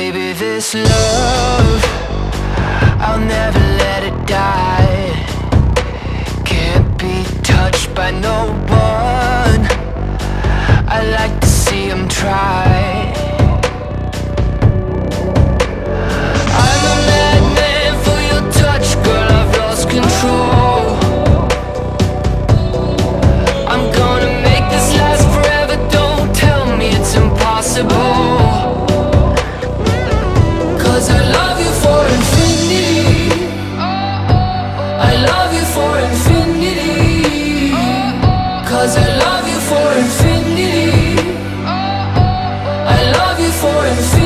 Baby, this love, I'll never let it die. Can't be touched by no one. I like to see them try. I'm a madman for your touch, girl, I've lost control. I'm gonna make this last forever, don't tell me it's impossible. 'Cause I love you for infinity. I love you for infinity. 'Cause I love you for infinity. I love you for infinity.